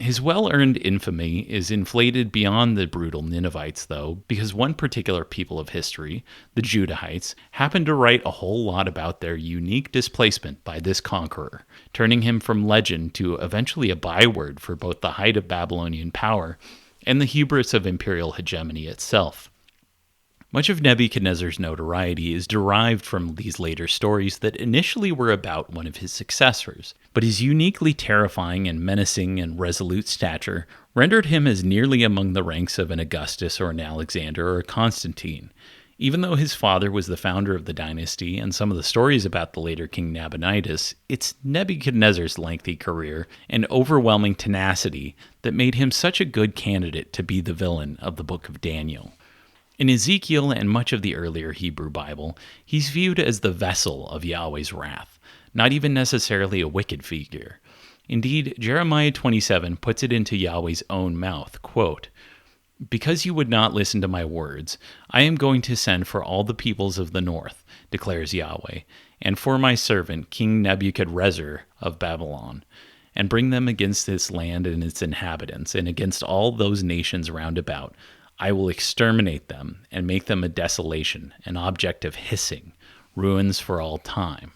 His well-earned infamy is inflated beyond the brutal Ninevites, though, because one particular people of history, the Judahites, happened to write a whole lot about their unique displacement by this conqueror, turning him from legend to eventually a byword for both the height of Babylonian power and the hubris of imperial hegemony itself. Much of Nebuchadnezzar's notoriety is derived from these later stories that initially were about one of his successors, but his uniquely terrifying and menacing and resolute stature rendered him as nearly among the ranks of an Augustus or an Alexander or a Constantine. Even though his father was the founder of the dynasty and some of the stories about the later king Nabonitis, it's Nebuchadnezzar's lengthy career and overwhelming tenacity that made him such a good candidate to be the villain of the book of Daniel. In Ezekiel and much of the earlier Hebrew Bible, he's viewed as the vessel of Yahweh's wrath, not even necessarily a wicked figure. Indeed, Jeremiah 27 puts it into Yahweh's own mouth, quote, "Because you would not listen to my words, I am going to send for all the peoples of the north, declares Yahweh, and for my servant King Nebuchadnezzar of Babylon, and bring them against this land and its inhabitants, and against all those nations round about. I will exterminate them and make them a desolation, an object of hissing, ruins for all time."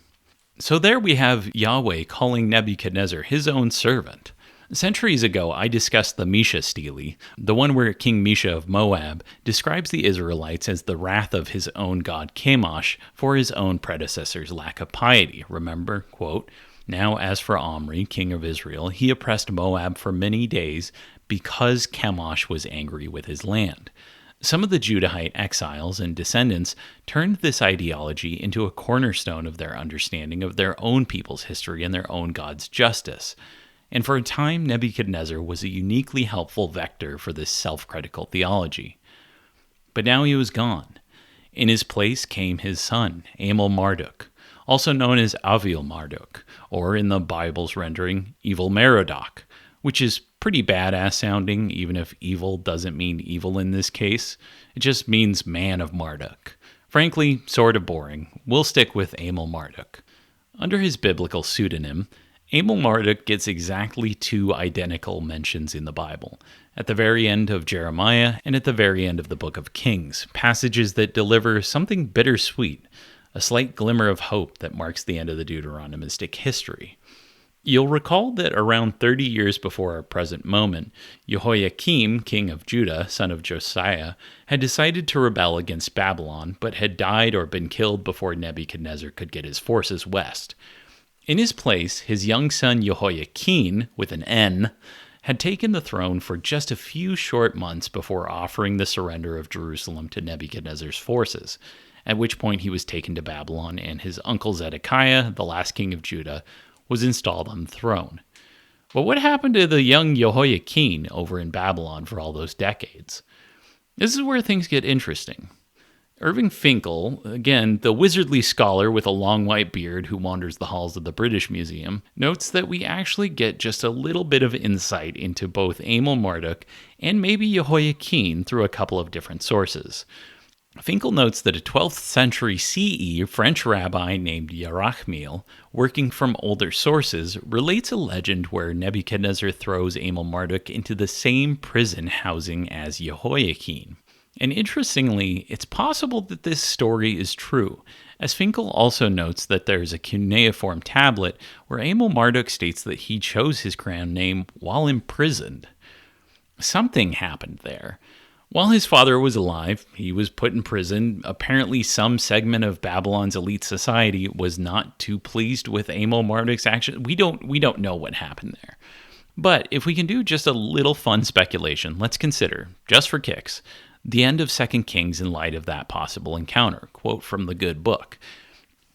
So there we have Yahweh calling Nebuchadnezzar his own servant. Centuries ago, I discussed the Mesha stele, the one where King Mesha of Moab describes the Israelites as the wrath of his own god Chemosh for his own predecessors' lack of piety. Remember, quote, "Now as for Omri, king of Israel, he oppressed Moab for many days because Chemosh was angry with his land." Some of the Judahite exiles and descendants turned this ideology into a cornerstone of their understanding of their own people's history and their own God's justice. And for a time, Nebuchadnezzar was a uniquely helpful vector for this self-critical theology. But now he was gone. In his place came his son, Amel-Marduk, also known as Avil-Marduk, or in the Bible's rendering, Evil Merodach, which is pretty badass sounding, even if evil doesn't mean evil in this case. It just means man of Marduk. Frankly, sort of boring. We'll stick with Amel-Marduk. Under his biblical pseudonym, Amel-Marduk gets exactly 2 identical mentions in the Bible, at the very end of Jeremiah and at the very end of the book of Kings, passages that deliver something bittersweet, a slight glimmer of hope that marks the end of the Deuteronomistic history. You'll recall that around 30 years before our present moment, Jehoiakim, king of Judah, son of Josiah, had decided to rebel against Babylon, but had died or been killed before Nebuchadnezzar could get his forces west. In his place, his young son Jehoiakim, with an N, had taken the throne for just a few short months before offering the surrender of Jerusalem to Nebuchadnezzar's forces, at which point he was taken to Babylon and his uncle Zedekiah, the last king of Judah, was installed on the throne. But what happened to the young Jehoiakim over in Babylon for all those decades? This is where things get interesting. Irving Finkel, again, the wizardly scholar with a long white beard who wanders the halls of the British Museum, notes that we actually get just a little bit of insight into both Amel-Marduk and maybe Jehoiakim through a couple of different sources. Finkel notes that a 12th century CE French rabbi named Yerachmiel, working from older sources, relates a legend where Nebuchadnezzar throws Amel-Marduk into the same prison housing as Jehoiakim. And interestingly, it's possible that this story is true, as Finkel also notes that there's a cuneiform tablet where Amel-Marduk states that he chose his crown name while imprisoned. Something happened there. While his father was alive, he was put in prison. Apparently, some segment of Babylon's elite society was not too pleased with Amel-Marduk's action. We don't know what happened there. But if we can do just a little fun speculation, let's consider, just for kicks, the end of 2 Kings in light of that possible encounter, quote from the good book.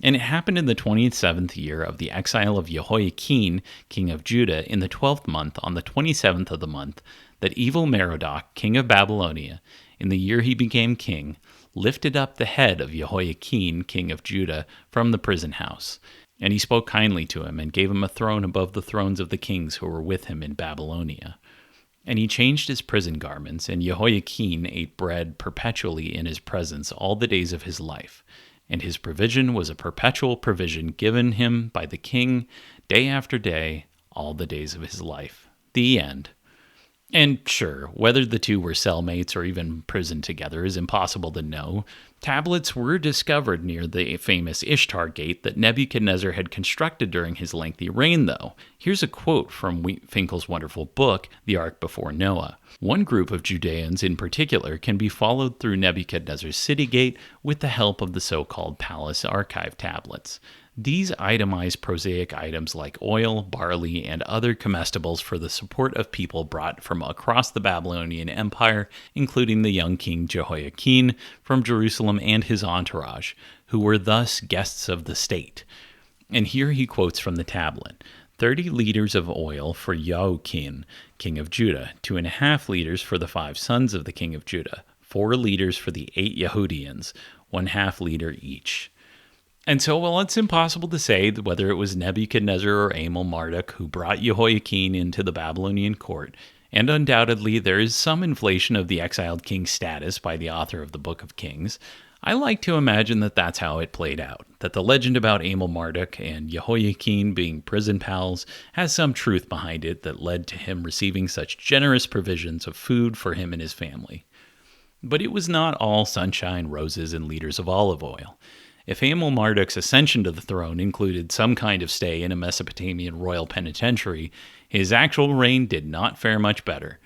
And it happened in the 27th year of the exile of Jehoiakim, king of Judah, in the 12th month, on the 27th of the month, that evil Merodach, king of Babylonia, in the year he became king, lifted up the head of Jehoiakim, king of Judah, from the prison house. And he spoke kindly to him, and gave him a throne above the thrones of the kings who were with him in Babylonia. And he changed his prison garments, and Jehoiakim ate bread perpetually in his presence all the days of his life. And his provision was a perpetual provision given him by the king day after day, all the days of his life. The end. And sure, whether the two were cellmates or even imprisoned together is impossible to know. Tablets were discovered near the famous Ishtar Gate that Nebuchadnezzar had constructed during his lengthy reign, though. Here's a quote from Finkel's wonderful book, The Ark Before Noah. One group of Judeans in particular can be followed through Nebuchadnezzar's city gate with the help of the so-called palace archive tablets. These itemize prosaic items like oil, barley, and other comestibles for the support of people brought from across the Babylonian Empire, including the young king Jehoiakim from Jerusalem and his entourage, who were thus guests of the state. And here he quotes from the tablet. 30 liters of oil for Jehoiakim, king of Judah, 2.5 liters for the 5 sons of the king of Judah, 4 liters for the 8 Yehudians, 1/2 liter each. And so, while it's impossible to say whether it was Nebuchadnezzar or Amel-Marduk who brought Jehoiakim into the Babylonian court, and undoubtedly there is some inflation of the exiled king's status by the author of the Book of Kings, I like to imagine that that's how it played out, that the legend about Amel-Marduk and Jehoiakim being prison pals has some truth behind it that led to him receiving such generous provisions of food for him and his family. But it was not all sunshine, roses, and liters of olive oil. If Amel-Marduk's ascension to the throne included some kind of stay in a Mesopotamian royal penitentiary, his actual reign did not fare much better.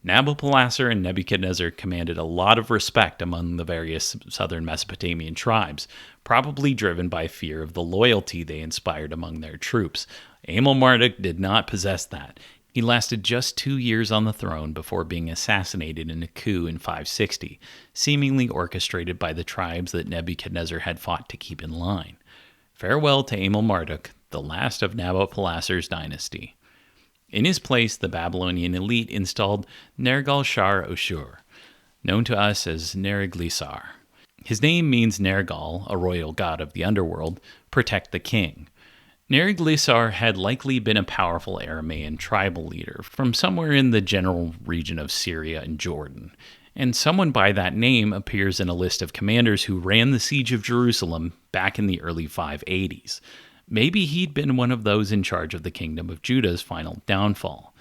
Nabopolassar and Nebuchadnezzar commanded a lot of respect among the various southern Mesopotamian tribes, probably driven by fear of the loyalty they inspired among their troops. Amel-Marduk did not possess that. He lasted just 2 years on the throne before being assassinated in a coup in 560, seemingly orchestrated by the tribes that Nebuchadnezzar had fought to keep in line. Farewell to Amel-Marduk, the last of Nabopolassar's dynasty. In his place, the Babylonian elite installed Nergal-Shar-Ushur, known to us as Neriglissar. His name means Nergal, a royal god of the underworld, protect the king. Neriglissar had likely been a powerful Aramaean tribal leader from somewhere in the general region of Syria and Jordan, and someone by that name appears in a list of commanders who ran the siege of Jerusalem back in the early 580s. Maybe he'd been one of those in charge of the kingdom of Judah's final downfall.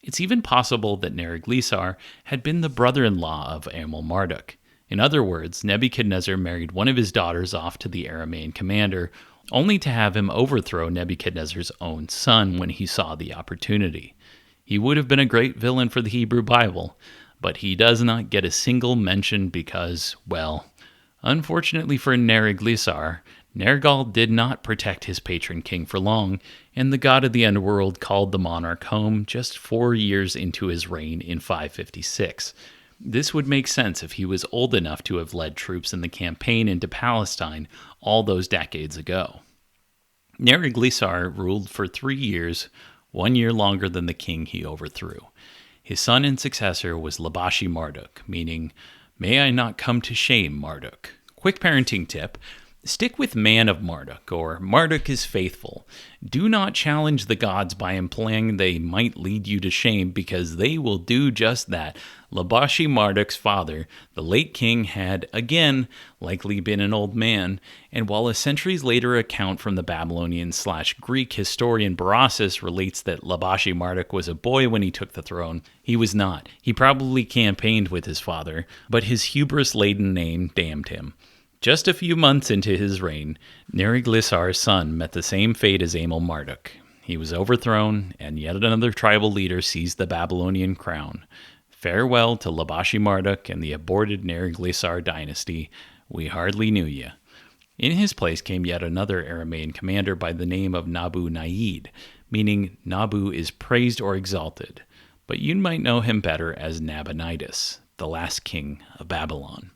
It's even possible that Neriglissar had been the brother-in-law of Amel-Marduk. In other words, Nebuchadnezzar married one of his daughters off to the Aramaean commander, only to have him overthrow Nebuchadnezzar's own son when he saw the opportunity. He would have been a great villain for the Hebrew Bible, but he does not get a single mention because, well, unfortunately for Neriglissar, Nergal did not protect his patron king for long, and the god of the underworld called the monarch home just 4 years into his reign in 556. This would make sense if he was old enough to have led troops in the campaign into Palestine all those decades ago. Neriglissar ruled for 3 years, 1 year longer than the king he overthrew. His son and successor was Labashi-Marduk, meaning, "May I not come to shame, Marduk." Quick parenting tip. Stick with man of Marduk, or Marduk is faithful. Do not challenge the gods by implying they might lead you to shame, because they will do just that. Labashi-Marduk's father, the late king, had, again, likely been an old man, and while a centuries later account from the Babylonian/Greek historian Berossus relates that Labashi-Marduk was a boy when he took the throne, he was not. He probably campaigned with his father, but his hubris-laden name damned him. Just a few months into his reign, Neriglissar's son met the same fate as Amel-Marduk. He was overthrown, and yet another tribal leader seized the Babylonian crown. Farewell to Labashi-Marduk and the aborted Neriglissar dynasty. We hardly knew ye. In his place came yet another Aramaean commander by the name of Nabu-Naid, meaning Nabu is praised or exalted, but you might know him better as Nabonitis, the last king of Babylon.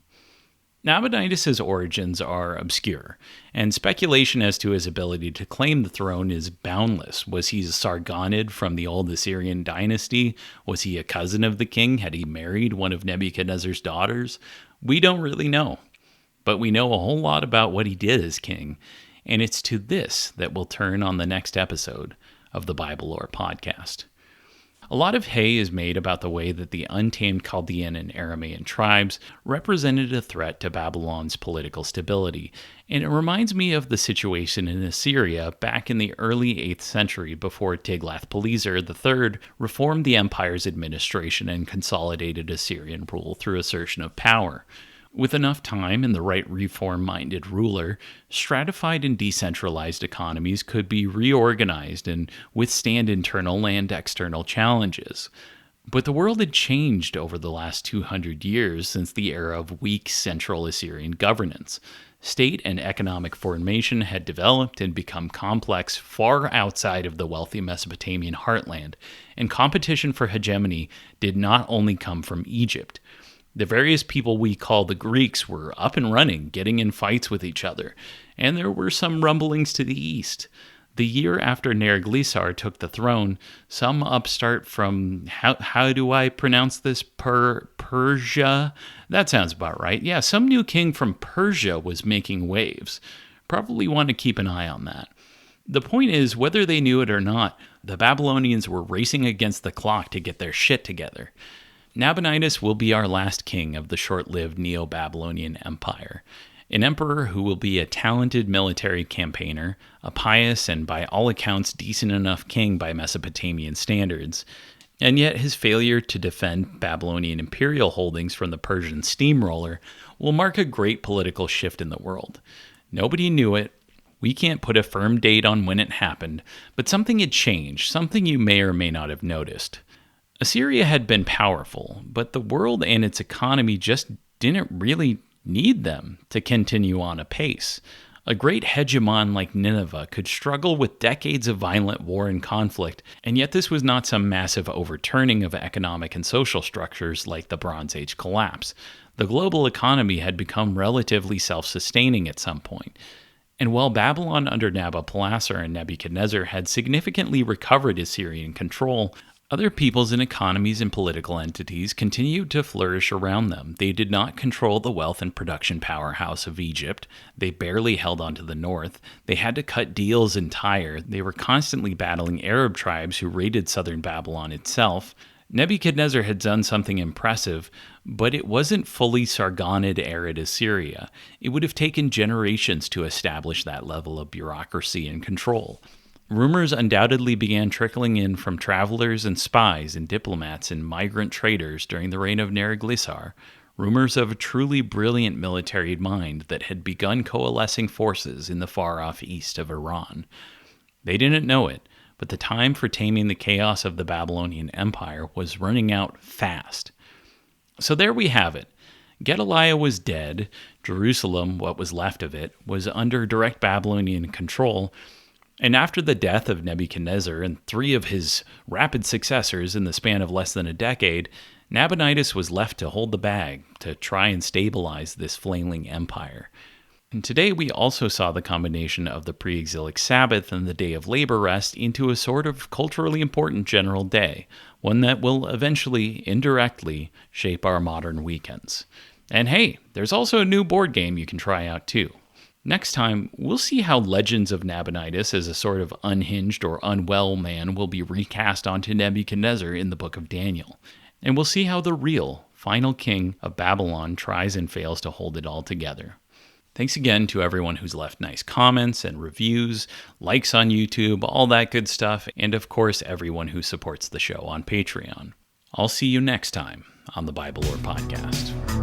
Nabonitis' origins are obscure, and speculation as to his ability to claim the throne is boundless. Was he a Sargonid from the old Assyrian dynasty? Was he a cousin of the king? Had he married one of Nebuchadnezzar's daughters? We don't really know, but we know a whole lot about what he did as king, and it's to this that we'll turn on the next episode of the Bible Lore Podcast. A lot of hay is made about the way that the untamed Chaldean and Aramaean tribes represented a threat to Babylon's political stability, and it reminds me of the situation in Assyria back in the early 8th century before Tiglath-Pileser III reformed the empire's administration and consolidated Assyrian rule through assertion of power. With enough time and the right reform-minded ruler, stratified and decentralized economies could be reorganized and withstand internal and external challenges. But the world had changed over the last 200 years since the era of weak central Assyrian governance. State and economic formation had developed and become complex far outside of the wealthy Mesopotamian heartland, and competition for hegemony did not only come from Egypt. The various people we call the Greeks were up and running, getting in fights with each other, and there were some rumblings to the east. The year after Neriglissar took the throne, some upstart from, how do I pronounce this, Persia? That sounds about right. Yeah, some new king from Persia was making waves. Probably want to keep an eye on that. The point is, whether they knew it or not, the Babylonians were racing against the clock to get their shit together. Nabonitis will be our last king of the short-lived Neo-Babylonian Empire, an emperor who will be a talented military campaigner, a pious and by all accounts decent enough king by Mesopotamian standards, and yet his failure to defend Babylonian imperial holdings from the Persian steamroller will mark a great political shift in the world. Nobody knew it. We can't put a firm date on when it happened, but something had changed, something you may or may not have noticed. Assyria had been powerful, but the world and its economy just didn't really need them to continue on apace. A great hegemon like Nineveh could struggle with decades of violent war and conflict, and yet this was not some massive overturning of economic and social structures like the Bronze Age collapse. The global economy had become relatively self-sustaining at some point. And while Babylon under Nabopolassar and Nebuchadnezzar had significantly recovered Assyrian control, other peoples and economies and political entities continued to flourish around them. They did not control the wealth and production powerhouse of Egypt. They barely held on to the north. They had to cut deals in Tyre. They were constantly battling Arab tribes who raided southern Babylon itself. Nebuchadnezzar had done something impressive, but it wasn't fully Sargonid arid Assyria. It would have taken generations to establish that level of bureaucracy and control. Rumors undoubtedly began trickling in from travelers and spies and diplomats and migrant traders during the reign of Neriglissar, rumors of a truly brilliant military mind that had begun coalescing forces in the far-off east of Iran. They didn't know it, but the time for taming the chaos of the Babylonian Empire was running out fast. So there we have it. Gedaliah was dead. Jerusalem, what was left of it, was under direct Babylonian control. And after the death of Nebuchadnezzar and 3 of his rapid successors in the span of less than a decade, Nabonitis was left to hold the bag to try and stabilize this flailing empire. And today we also saw the combination of the pre-exilic Sabbath and the day of labor rest into a sort of culturally important general day, one that will eventually, indirectly, shape our modern weekends. And hey, there's also a new board game you can try out too. Next time, we'll see how legends of Nabonitis as a sort of unhinged or unwell man will be recast onto Nebuchadnezzar in the book of Daniel. And we'll see how the real, final king of Babylon tries and fails to hold it all together. Thanks again to everyone who's left nice comments and reviews, likes on YouTube, all that good stuff, and of course everyone who supports the show on Patreon. I'll see you next time on the Bible Lore Podcast.